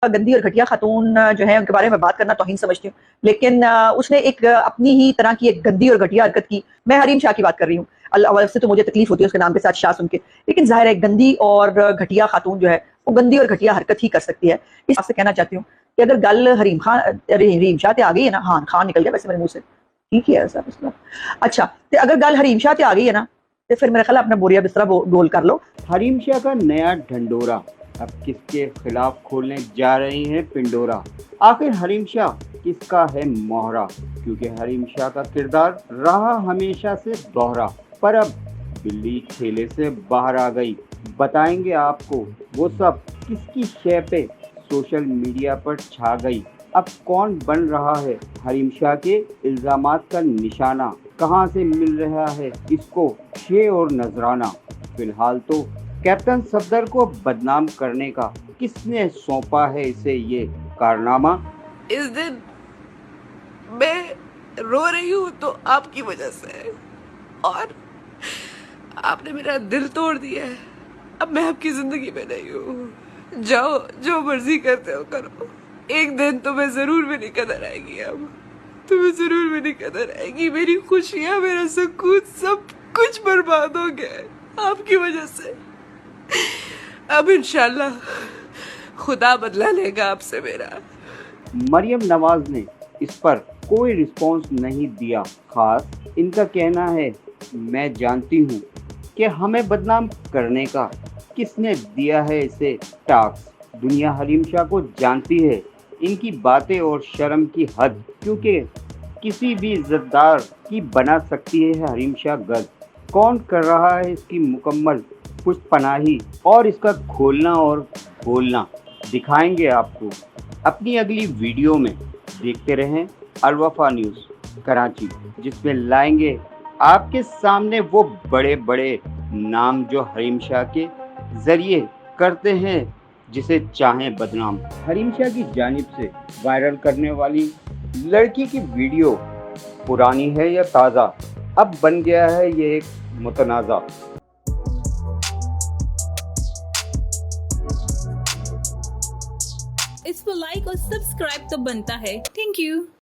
گندی اور گھٹیا خاتون جو ہے ان کے بارے میں بات کرنا توہین سمجھتی ہوں، لیکن اس نے ایک اپنی ہی طرح کی ایک گندی اور گھٹیا حرکت کی. میں حریم شاہ کی بات کر رہی ہوں. اللہ سے تو مجھے تکلیف ہوتی ہے اس کے نام کے ساتھ شاہ سن کے، لیکن ظاہر ہے گندی اور گھٹیا خاتون جو ہے وہ گندی اور گھٹیا حرکت ہی کر سکتی ہے. اس سے کہنا چاہتی ہوں کہ اگر گل حریم شاہ تے آ گئی ہے نا، ہاں خان نکل گیا ویسے میرے منہ سے، ٹھیک ہے ایسا مسئلہ. اچھا تے اگر گل حریم شاہ تے آ گئی ہے نا تو پھر میرا خیال ہے اپنا بوریا بسترا گول کر لو. حریم شاہ کا نیا ڈھنڈورا اب کس کے خلاف کھولنے جا رہی ہیں پنڈورا. آخر حریم شاہ کس کا ہے موہرا، کیونکہ حریم شاہ کا کردار رہا ہمیشہ سے دوہرا. پر اب بلی ٹھیلے سے باہر آ گئی. بتائیں گے آپ کو وہ سب کس کی شے پہ سوشل میڈیا پر چھا گئی. اب کون بن رہا ہے حریم شاہ کے الزامات کا نشانہ، کہاں سے مل رہا ہے اس کو شے اور نذرانہ. فی الحال تو کیپٹن صفدر کو بدنام کرنے کا کس نے سونپا ہے اسے یہ کارنامہ. اس دن میں رو رہی ہوں تو آپ کی وجہ سے، اور آپ نے میرا دل توڑ دیا ہے. اب میں آپ کی زندگی میں نہیں ہوں. جاؤ جو مرضی کرتے ہو کرو. ایک دن تمہیں ضرور میری قدر آئے گی. اب تمہیں ضرور میری قدر آئے گی. میری خوشیاں، میرا سکون، سب کچھ برباد ہو گیا ہے آپ کی وجہ سے. اب انشاءاللہ خدا بدلہ لے گا آپ سے میرا. مریم نواز نے اس پر کوئی رسپانس نہیں دیا خاص. ان کا کہنا ہے میں جانتی ہوں کہ ہمیں بدنام کرنے کا کس نے دیا ہے اسے ٹاسک. دنیا حریم شاہ کو جانتی ہے، ان کی باتیں اور شرم کی حد، کیونکہ کسی بھی عزتدار کی بنا سکتی ہے حریم شاہ گرد. کون کر رہا ہے اس کی مکمل پشت پناہی اور اس کا کھولنا اور کھولنا دکھائیں گے آپ کو اپنی اگلی ویڈیو میں. دیکھتے رہیں الوفا نیوز کراچی، جس میں لائیں گے آپ کے سامنے وہ بڑے بڑے نام جو حریم شاہ کے ذریعے کرتے ہیں جسے چاہیں بدنام. حریم شاہ کی جانب سے وائرل کرنے والی لڑکی کی ویڈیو پرانی ہے یا تازہ، اب بن گیا ہے یہ ایک متنازع. اس کو لائک اور سبسکرائب تو بنتا ہے. Thank you.